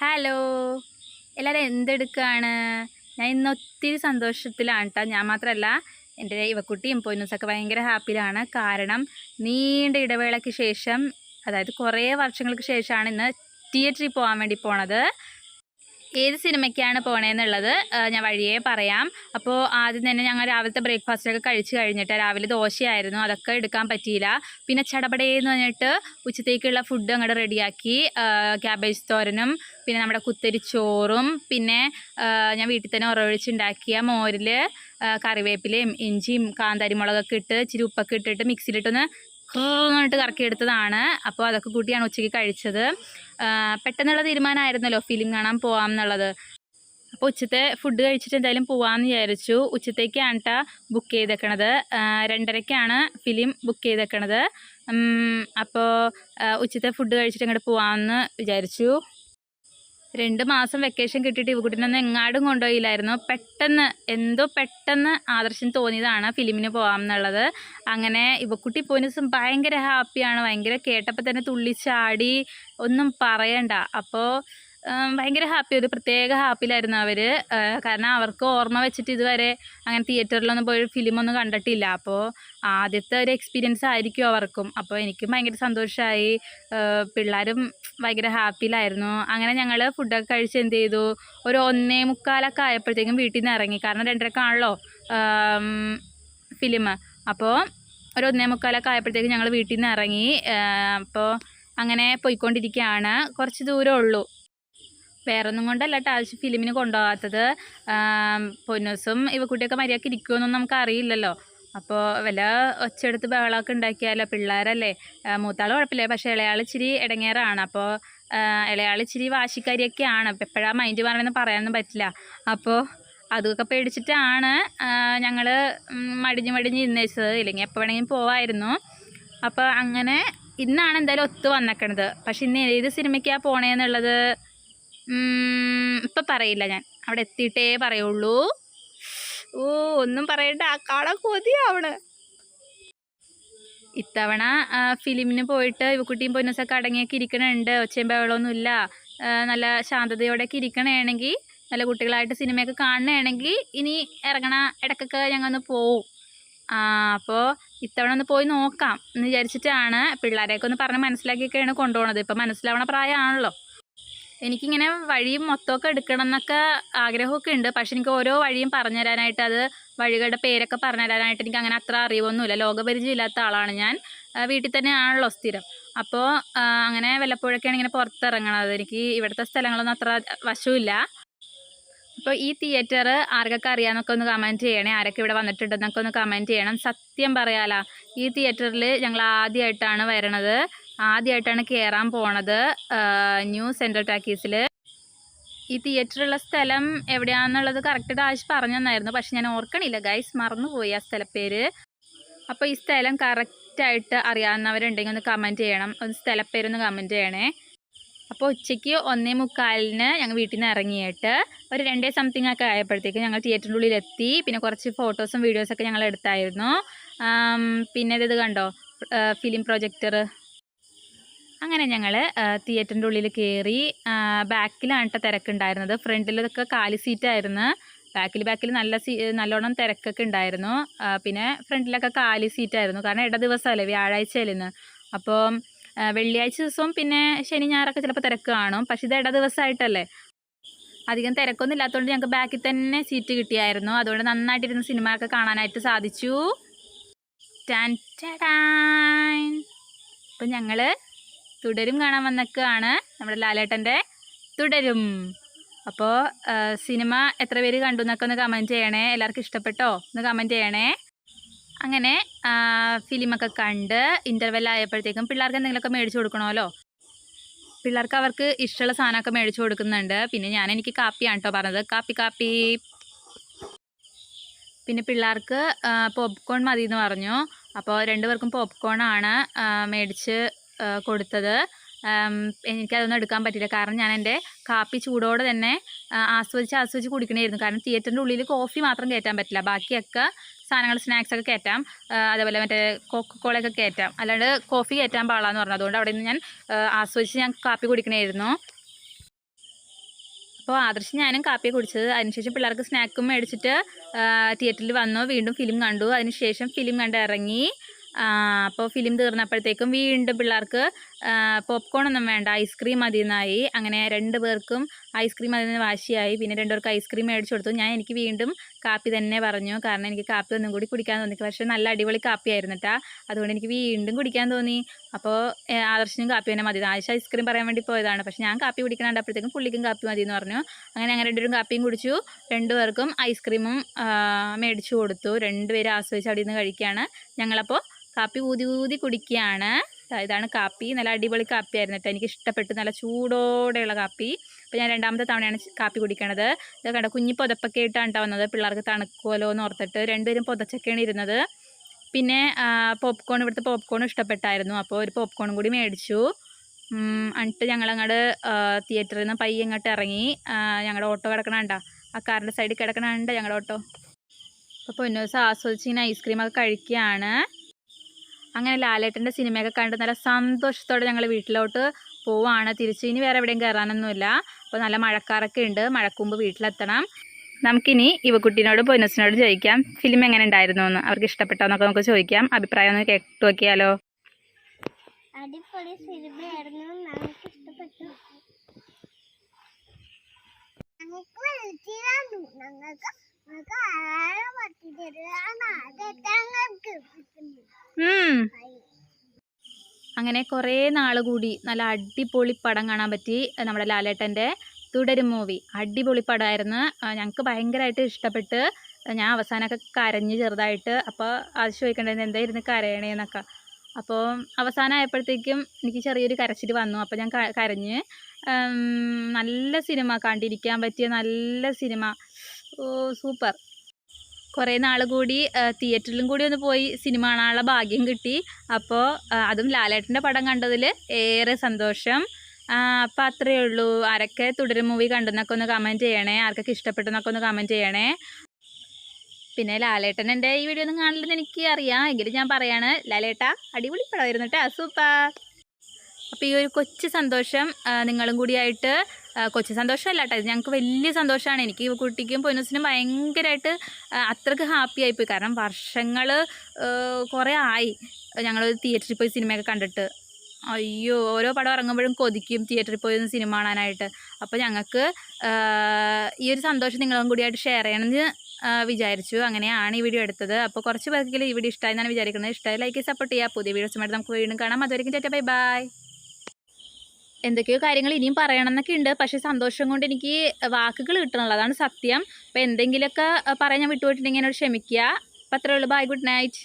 Hello, എല്ലാവരും എന്തെടുക്കുകയാണ്? ഞാൻ ഇന്ന് ഒത്തിരി സന്തോഷത്തിലാണ് കേട്ടോ. ഞാൻ മാത്രമല്ല, എൻ്റെ ഇവക്കുട്ടിയും പൊന്നൂസൊക്കെ ഭയങ്കര ഹാപ്പിയിലാണ്. കാരണം നീണ്ട ഇടവേളയ്ക്ക് ശേഷം, അതായത് കുറേ വർഷങ്ങൾക്ക് ശേഷമാണ് ഇന്ന് തിയേറ്ററിൽ പോകാൻ വേണ്ടി പോണത്. ഏത് സിനിമയ്ക്കാണ് പോണേന്നുള്ളത് ഞാൻ വഴിയേ പറയാം. അപ്പോൾ ആദ്യം തന്നെ ഞങ്ങൾ രാവിലത്തെ ബ്രേക്ക്ഫാസ്റ്റൊക്കെ കഴിച്ച് കഴിഞ്ഞിട്ട്, രാവിലെ ദോശയായിരുന്നു, അതൊക്കെ എടുക്കാൻ പറ്റിയില്ല. പിന്നെ ചടപടേന്ന് പറഞ്ഞിട്ട് ഉച്ചത്തേക്കുള്ള ഫുഡ് അങ്ങോട്ട് റെഡിയാക്കി. ക്യാബേജ് തോരനും പിന്നെ നമ്മുടെ കുത്തരിച്ചോറും പിന്നെ ഞാൻ വീട്ടിൽ തന്നെ ഉറവൊഴിച്ചുണ്ടാക്കിയ മോരിൽ കറിവേപ്പിലയും ഇഞ്ചിയും കാന്താരിമുളകൊക്കെ ഇട്ട് ഇച്ചിരി ഉപ്പൊക്കെ ഇട്ടിട്ട് മിക്സിയിലിട്ടൊന്ന് എന്നിട്ട് കറക്കിയെടുത്തതാണ്. അപ്പോൾ അതൊക്കെ കൂട്ടിയാണ് ഉച്ചയ്ക്ക് കഴിച്ചത്. പെട്ടെന്നുള്ള തീരുമാനമായിരുന്നല്ലോ ഫിലിം കാണാൻ പോകാം എന്നുള്ളത്. അപ്പോൾ ഉച്ചത്തെ ഫുഡ് കഴിച്ചിട്ട് എന്തായാലും പോകാമെന്ന് വിചാരിച്ചു. ഉച്ചത്തേക്കാണ് കേട്ടോ ബുക്ക് ചെയ്തേക്കണത്. 2:30ക്കാണ് ഫിലിം ബുക്ക് ചെയ്തേക്കണത്. അപ്പോൾ ഉച്ചത്തെ ഫുഡ് കഴിച്ചിട്ട് അങ്ങോട്ട് പോകാമെന്ന് വിചാരിച്ചു. 2 മാസം വെക്കേഷൻ കിട്ടിയിട്ട് ഇവക്കുട്ടിനൊന്നും എങ്ങാടും കൊണ്ടുപോയില്ലായിരുന്നു. പെട്ടെന്ന് ആദർശം തോന്നിയതാണ് ഫിലിമിന് പോകാം എന്നുള്ളത്. അങ്ങനെ ഇവക്കുട്ടി പോയിന് ഭയങ്കര ഹാപ്പിയാണ്. ഭയങ്കര കേട്ടപ്പോൾ തന്നെ തുള്ളിച്ചാടി, ഒന്നും പറയണ്ട. അപ്പോൾ ഭയങ്കര ഹാപ്പി, ഒരു പ്രത്യേക ഹാപ്പിയിലായിരുന്നു അവർ. കാരണം അവർക്ക് ഓർമ്മ വെച്ചിട്ട് ഇതുവരെ അങ്ങനെ തിയേറ്ററിലൊന്നും പോയി ഫിലിമൊന്നും കണ്ടിട്ടില്ല. അപ്പോൾ ആദ്യത്തെ ഒരു എക്സ്പീരിയൻസ് ആയിരിക്കും അവർക്കും. അപ്പോൾ എനിക്കും ഭയങ്കര സന്തോഷമായി, പിള്ളേരും ഭയങ്കര ഹാപ്പിയിലായിരുന്നു. അങ്ങനെ ഞങ്ങൾ ഫുഡൊക്കെ കഴിച്ച് എന്ത് ചെയ്തു, ഒരു 1:45 ആയപ്പോഴത്തേക്കും വീട്ടിൽ നിന്ന് ഇറങ്ങി. കാരണം 2:30ക്കാണല്ലോ ഫിലിം. അപ്പോൾ ഒരു 1:45 ആയപ്പോഴത്തേക്കും ഞങ്ങൾ വീട്ടിൽ നിന്ന് ഇറങ്ങി. അപ്പോൾ അങ്ങനെ പോയിക്കൊണ്ടിരിക്കുകയാണ്. കുറച്ച് ദൂരമേ ഉള്ളൂ. വേറൊന്നും കൊണ്ടല്ല കേട്ടോ ആവശ്യം ഫിലിമിന് കൊണ്ടുപോകാത്തത്. പൊന്നൂസും ഇവക്കുട്ടിയൊക്കെ മര്യാദയ്ക്ക് ഇരിക്കുമെന്നൊന്നും നമുക്ക് അറിയില്ലല്ലോ. അപ്പോൾ വല്ല ഒച്ചയെടുത്ത് ബഹളമൊക്കെ ഉണ്ടാക്കിയാലോ, പിള്ളേരല്ലേ. മൂത്താൾ കുഴപ്പമില്ല, പക്ഷേ ഇളയാൾ ഇച്ചിരി ഇടങ്ങേറാണ്. അപ്പോൾ ഇളയാൾ ഇച്ചിരി വാശിക്കാരിയൊക്കെയാണ്. അപ്പോൾ എപ്പോഴാണ് മൈൻഡ് പറയണമെന്ന് പറയാനൊന്നും പറ്റില്ല. അപ്പോൾ അതൊക്കെ പേടിച്ചിട്ടാണ് ഞങ്ങൾ മടിഞ്ഞ് ഇന്നേച്ചത്. ഇല്ലെങ്കിൽ എപ്പോൾ വേണമെങ്കിലും പോവായിരുന്നു. അപ്പോൾ അങ്ങനെ ഇന്നാണ് എന്തായാലും ഒത്തു വന്നേക്കണത്. പക്ഷെ ഇന്ന് ഏത് സിനിമയ്ക്കാണ് പോണേന്നുള്ളത് ഇപ്പം പറയില്ല, ഞാൻ അവിടെ എത്തിയിട്ടേ പറയുള്ളൂ. ഒന്നും പറയണ്ട, കാണാൻ കൊതിയാവണ്. ഇത്തവണ ഫിലിമിന് പോയിട്ട് ഇവക്കുട്ടിയും പൊന്നൂസൊക്കെ അടങ്ങിയൊക്കെ ഇരിക്കണുണ്ട്. ഒച്ചയും ബഹളമൊന്നുമില്ല. നല്ല ശാന്തതയോടെയൊക്കെ ഇരിക്കണമെങ്കിൽ, നല്ല കുട്ടികളായിട്ട് സിനിമയൊക്കെ കാണണമെങ്കിൽ ഇനി ഇറങ്ങണ ഇടയ്ക്കൊക്കെ ഞങ്ങൾ ഒന്ന് പോവും. അപ്പോൾ ഇത്തവണ ഒന്ന് പോയി നോക്കാം എന്ന് വിചാരിച്ചിട്ടാണ്. പിള്ളേരെയൊക്കെ ഒന്ന് പറഞ്ഞ് മനസ്സിലാക്കിയൊക്കെയാണ് കൊണ്ടുപോകണത്. ഇപ്പം മനസ്സിലാവണ പ്രായമാണല്ലോ. എനിക്കിങ്ങനെ വഴിയും മൊത്തമൊക്കെ എടുക്കണം എന്നൊക്കെ ആഗ്രഹമൊക്കെ ഉണ്ട്. പക്ഷെ എനിക്ക് ഓരോ വഴിയും പറഞ്ഞു തരാനായിട്ട്, അത് വഴികളുടെ പേരൊക്കെ പറഞ്ഞു തരാനായിട്ട് എനിക്ക് അങ്ങനെ അത്ര അറിവൊന്നുമില്ല. ലോകപരിചയം ഇല്ലാത്ത ആളാണ് ഞാൻ. വീട്ടിൽ തന്നെയാണല്ലോ സ്ഥിരം. അപ്പോൾ അങ്ങനെ വല്ലപ്പോഴൊക്കെയാണ് ഇങ്ങനെ പുറത്തിറങ്ങണത്. എനിക്ക് ഇവിടുത്തെ സ്ഥലങ്ങളൊന്നും അത്ര വശമില്ല. അപ്പോൾ ഈ തിയേറ്റർ ആർക്കൊക്കെ അറിയാമെന്നൊക്കെ ഒന്ന് കമൻറ്റ് ചെയ്യണേ. ആരൊക്കെ ഇവിടെ വന്നിട്ടുണ്ടെന്നൊക്കെ ഒന്ന് കമൻറ്റ് ചെയ്യണം. സത്യം പറയാലോ, ഈ തിയേറ്ററിൽ ഞങ്ങൾ ആദ്യമായിട്ടാണ് വരണത്, ആദ്യമായിട്ടാണ് കയറാൻ പോണത്. ന്യൂ സെൻട്രൽ ടാക്കീസിൽ. ഈ തിയേറ്ററുള്ള സ്ഥലം എവിടെയാണെന്നുള്ളത് കറക്റ്റ് ആവശ്യം പറഞ്ഞു തന്നായിരുന്നു. പക്ഷെ ഞാൻ ഓർക്കണില്ല ഗൈസ്, മറന്നുപോയി ആ സ്ഥലപ്പേര്. അപ്പോൾ ഈ സ്ഥലം കറക്റ്റായിട്ട് അറിയാവുന്നവരുണ്ടെങ്കിൽ ഒന്ന് കമൻറ്റ് ചെയ്യണം. ഒന്ന് സ്ഥലപ്പേരൊന്ന് കമൻറ്റ് ചെയ്യണേ. അപ്പോൾ ഉച്ചയ്ക്ക് 1:45 ഞങ്ങൾ വീട്ടിൽ നിന്ന് ഇറങ്ങിയിട്ട് ഒരു 2 സംതിങ് ഒക്കെ ആയപ്പോഴത്തേക്ക് ഞങ്ങൾ തിയേറ്ററിൻ്റെ ഉള്ളിലെത്തി. പിന്നെ കുറച്ച് ഫോട്ടോസും വീഡിയോസൊക്കെ ഞങ്ങൾ എടുത്തായിരുന്നു. പിന്നെ ഇത് കണ്ടോ, ഫിലിം പ്രൊജക്ടർ. അങ്ങനെ ഞങ്ങൾ തിയേറ്ററിൻ്റെ ഉള്ളിൽ കയറി. ബാക്കിലാണ് കേട്ടോ തിരക്കുണ്ടായിരുന്നത്. ഫ്രണ്ടിലൊക്കെ കാലി സീറ്റായിരുന്നു. ബാക്കിൽ നല്ലോണം തിരക്കൊക്കെ ഉണ്ടായിരുന്നു. പിന്നെ ഫ്രണ്ടിലൊക്കെ കാലി സീറ്റായിരുന്നു. കാരണം ഇട ദിവസമല്ലേ, വ്യാഴാഴ്ചയല്ലെന്ന്. അപ്പോൾ വെള്ളിയാഴ്ച ദിവസവും പിന്നെ ശനി ഞായറൊക്കെ ചിലപ്പോൾ തിരക്ക് കാണും. പക്ഷെ ഇത് ഇട ദിവസമായിട്ടല്ലേ, അധികം തിരക്കൊന്നും ഇല്ലാത്തതുകൊണ്ട് ഞങ്ങൾക്ക് ബാക്കിൽ തന്നെ സീറ്റ് കിട്ടിയായിരുന്നു. അതുകൊണ്ട് നന്നായിട്ടിരുന്ന് സിനിമ ഒക്കെ കാണാനായിട്ട് സാധിച്ചു. അപ്പം ഞങ്ങൾ തുടരും കാണാൻ വന്നൊക്കെയാണ്, നമ്മുടെ ലാലേട്ടൻ്റെ തുടരും. അപ്പോൾ സിനിമ എത്ര പേര് കണ്ടു എന്നൊക്കെ ഒന്ന് കമൻറ്റ് ചെയ്യണേ. എല്ലാവർക്കും ഇഷ്ടപ്പെട്ടോ ഒന്ന് കമൻറ്റ് ചെയ്യണേ. അങ്ങനെ ഫിലിമൊക്കെ കണ്ട് ഇൻ്റർവെൽ ആയപ്പോഴത്തേക്കും പിള്ളേർക്ക് എന്തെങ്കിലുമൊക്കെ മേടിച്ചു കൊടുക്കണമല്ലോ. പിള്ളേർക്ക് അവർക്ക് ഇഷ്ടമുള്ള സാധനമൊക്കെ മേടിച്ചു കൊടുക്കുന്നുണ്ട്. പിന്നെ എനിക്ക് കാപ്പിയാണ് കേട്ടോ പറഞ്ഞത്, കാപ്പി. പിന്നെ പിള്ളേർക്ക് പോപ്കോൺ മതി എന്ന് പറഞ്ഞു. അപ്പോൾ 2 പേർക്കും പോപ്കോണാണ് മേടിച്ച് കൊടുത്തത്. എനിക്കതൊന്നും എടുക്കാൻ പറ്റില്ല. കാരണം ഞാൻ എൻ്റെ കാപ്പി ചൂടോടെ തന്നെ ആസ്വദിച്ച് കുടിക്കണമായിരുന്നു. കാരണം തിയേറ്ററിൻ്റെ ഉള്ളിൽ കോഫി മാത്രം കയറ്റാൻ പറ്റില്ല, ബാക്കിയൊക്കെ സാധനങ്ങൾ സ്നാക്സൊക്കെ കയറ്റാം. അതേപോലെ മറ്റേ കോക്കോളയൊക്കെ കയറ്റാം, അല്ലാണ്ട് കോഫി കയറ്റാൻ പാടില്ലെന്ന് പറഞ്ഞു. അതുകൊണ്ട് അവിടെ നിന്ന് ഞാൻ ആസ്വദിച്ച് കാപ്പി കുടിക്കണമായിരുന്നു. അപ്പോൾ ആദർശ് ഞാനും കാപ്പി കുടിച്ചത്. അതിനുശേഷം പിള്ളേർക്ക് സ്നാക്കും മേടിച്ചിട്ട് തിയേറ്ററിൽ വന്നു. വീണ്ടും ഫിലിം കണ്ടു. അതിനുശേഷം ഫിലിം കണ്ട് ഇറങ്ങി. അപ്പോൾ ഫിലിം തീർന്നപ്പോഴത്തേക്കും വീണ്ടും പിള്ളേർക്ക് പോപ്കോണൊന്നും വേണ്ട, ഐസ്ക്രീം മതി എന്നായി. അങ്ങനെ 2 പേർക്കും ഐസ്ക്രീം അതിന് വാശിയായി. പിന്നെ 2 പേർക്ക് ഐസ്ക്രീം മേടിച്ചു കൊടുത്തു. എനിക്ക് വീണ്ടും കാപ്പി തന്നെ പറഞ്ഞു, കാരണം എനിക്ക് കാപ്പി ഒന്നും കൂടി കുടിക്കാൻ തോന്നി. പക്ഷേ നല്ല അടിപൊളി കാപ്പി ആയിരുന്നു കേട്ടോ, അതുകൊണ്ട് എനിക്ക് വീണ്ടും കുടിക്കാൻ തോന്നി. അപ്പോൾ ആദർശിനും കാപ്പി തന്നെ മതി. ആദർശ് ഐസ്ക്രീം പറയാൻ വേണ്ടി പോയതാണ്, പക്ഷേ ഞാൻ കാപ്പി കുടിക്കണപ്പോഴത്തേക്കും പുള്ളിക്കും കാപ്പി മതി എന്ന് പറഞ്ഞു. അങ്ങനെ 2 പേരും കാപ്പിയും കുടിച്ചു. 2 പേർക്കും ഐസ്ക്രീമും മേടിച്ചു കൊടുത്തു. 2 പേരും ആസ്വദിച്ച് അവിടെ നിന്ന് കഴിക്കുകയാണ്. ഞങ്ങളപ്പോൾ കാപ്പി ഊതി ഊതി കുടിക്കുകയാണ്. ഇതാണ് കാപ്പി. നല്ല അടിപൊളി കാപ്പിയായിരുന്നു കേട്ടോ, എനിക്ക് ഇഷ്ടപ്പെട്ടു. നല്ല ചൂടോടെയുള്ള കാപ്പി. അപ്പോൾ ഞാൻ 2ാമത്തെ തവണയാണ് കാപ്പി കുടിക്കണത്. ഇത് കണ്ടോ, കുഞ്ഞി പുതപ്പൊക്കെ ഇട്ടാണ് വന്നത്, പിള്ളേർക്ക് തണുക്കുമല്ലോ എന്ന് ഓർത്തിട്ട്. 2 പേരും പുതച്ചൊക്കെയാണ് ഇരുന്നത്. പിന്നെ പോപ്കോൺ, ഇവിടുത്തെ പോപ്കോൺ ഇഷ്ടപ്പെട്ടായിരുന്നു, അപ്പോൾ ഒരു പോപ്കോണും കൂടി മേടിച്ചു. എന്നിട്ട് ഞങ്ങളങ്ങോട്ട് തിയേറ്ററിൽ നിന്ന് പയ്യെ ഇങ്ങോട്ട് ഇറങ്ങി. ഞങ്ങളുടെ ഓട്ടോ കിടക്കണുണ്ടോ, ആ കാറിൻ്റെ സൈഡിൽ കിടക്കണുണ്ട് ഞങ്ങളുടെ ഓട്ടോ. അപ്പോൾ പൊന്നൂസ് ആസ്വദിച്ച് ഇങ്ങനെ ഐസ്ക്രീമൊക്കെ കഴിക്കുകയാണ്. അങ്ങനെ ലാലേട്ടൻ്റെ സിനിമയൊക്കെ കണ്ട് നല്ല സന്തോഷത്തോടെ ഞങ്ങൾ വീട്ടിലോട്ട് പോവാണ് തിരിച്ച്. ഇനി വേറെ എവിടെയും കയറാനൊന്നുമില്ല. അപ്പോൾ നല്ല മഴക്കാറൊക്കെ ഉണ്ട്, മഴക്കുമ്പ് വീട്ടിലെത്തണം. നമുക്കിനി ഇവക്കുട്ടീനോടും പൊന്നൂസിനോടും ചോദിക്കാം ഫിലിം എങ്ങനെ ഉണ്ടായിരുന്നു എന്ന്, അവർക്ക് ഇഷ്ടപ്പെട്ടോ എന്നൊക്കെ നമുക്ക് ചോദിക്കാം. അഭിപ്രായം ഒന്ന് കേട്ടു നോക്കിയാലോ. അടിപൊളി സിനിമയായിരുന്നു, ഞങ്ങൾക്ക് ഇഷ്ടപ്പെട്ടു. ഞങ്ങൾക്ക് വിളിച്ചിരുന്നു, ഞങ്ങൾക്ക് അങ്ങനെ കുറേ നാൾ കൂടി നല്ല അടിപൊളി പടം കാണാൻ പറ്റി. നമ്മുടെ ലാലേട്ടൻ്റെ തുടരും മൂവി അടിപൊളി പടമായിരുന്നു. ഞങ്ങൾക്ക് ഭയങ്കരമായിട്ട് ഇഷ്ടപ്പെട്ട്. ഞാൻ അവസാനമൊക്കെ കരഞ്ഞ് ചെറുതായിട്ട്. അപ്പോൾ അത് ചോദിക്കേണ്ടത് എന്തായിരുന്നു കരയണേന്നൊക്കെ. അപ്പോൾ അവസാനമായപ്പോഴത്തേക്കും എനിക്ക് ചെറിയൊരു കരച്ചിൽ വന്നു. അപ്പോൾ ഞാൻ കരഞ്ഞ്. നല്ല സിനിമ, കണ്ടിരിക്കാൻ പറ്റിയ നല്ല സിനിമ. ഓ സൂപ്പർ. കുറേ നാൾ കൂടി തിയേറ്ററിലും കൂടി ഒന്ന് പോയി സിനിമ കാണാനുള്ള ഭാഗ്യം കിട്ടി. അപ്പോൾ അതും ലാലേട്ടൻ്റെ പടം കണ്ടതിൽ ഏറെ സന്തോഷം. അപ്പോൾ അത്രയേ ഉള്ളൂ. ആരൊക്കെ തുടരും മൂവി കണ്ടെന്നൊക്കെ ഒന്ന് കമൻറ്റ് ചെയ്യണേ, ആർക്കൊക്കെ ഇഷ്ടപ്പെട്ടെന്നൊക്കെ ഒന്ന് കമൻറ്റ് ചെയ്യണേ. പിന്നെ ലാലേട്ടൻ എൻ്റെ ഈ വീഡിയോ ഒന്നും കാണില്ലെന്ന് എനിക്ക് അറിയാം, എങ്കിലും ഞാൻ പറയാണ്, ലാലേട്ടാ അടിപൊളി പടമായിരുന്നു കേട്ടോ, സൂപ്പർ. അപ്പോൾ ഈ ഒരു കൊച്ചു സന്തോഷം നിങ്ങളും കൂടിയായിട്ട്, കൊച്ചു സന്തോഷമല്ല കേട്ടോ, ഇത് ഞങ്ങൾക്ക് വലിയ സന്തോഷമാണ്. എനിക്ക് കുട്ടിക്കും പൊന്നൂസിനും ഭയങ്കരമായിട്ട് അത്രയ്ക്ക് ഹാപ്പി ആയിപ്പോയി. കാരണം വർഷങ്ങൾ കുറേ ആയി ഞങ്ങൾ തിയേറ്ററിൽ പോയി സിനിമയൊക്കെ കണ്ടിട്ട്. അയ്യോ, ഓരോ പടം ഇറങ്ങുമ്പോഴും കൊതിക്കും തിയേറ്ററിൽ പോയി ഒന്ന് സിനിമ കാണാനായിട്ട്. അപ്പോൾ ഞങ്ങൾക്ക് ഈ ഒരു സന്തോഷം നിങ്ങളും കൂടിയായിട്ട് ഷെയർ ചെയ്യണമെന്ന് വിചാരിച്ചു. അങ്ങനെയാണ് ഈ വീഡിയോ എടുത്തത്. അപ്പോൾ കുറച്ച് പേർക്കെങ്കിലും ഈ വീഡിയോ ഇഷ്ടമായി എന്നാണ് വിചാരിക്കുന്നത്. ഇഷ്ടമായി ലൈക്ക് സപ്പോർട്ട് ചെയ്യുക. പുതിയ വീഡിയോസുമായിട്ട് നമുക്ക് വീണ്ടും കാണാം. അതുവരെയും ടാറ്റാ ബൈ ബൈ. എന്തൊക്കെയോ കാര്യങ്ങൾ ഇനിയും പറയണമെന്നൊക്കെ ഉണ്ട്, പക്ഷേ സന്തോഷം കൊണ്ട് എനിക്ക് വാക്കുകൾ കിട്ടണല്ലോ, അതാണ് സത്യം. അപ്പോൾ എന്തെങ്കിലുമൊക്കെ പറയാൻ ഞാൻ വിട്ടുപോയിട്ടുണ്ടെങ്കിൽ എന്നോട് ക്ഷമിക്കുക. അപ്പോൾ അത്രേ ഉള്ളൂ. Bye, good night.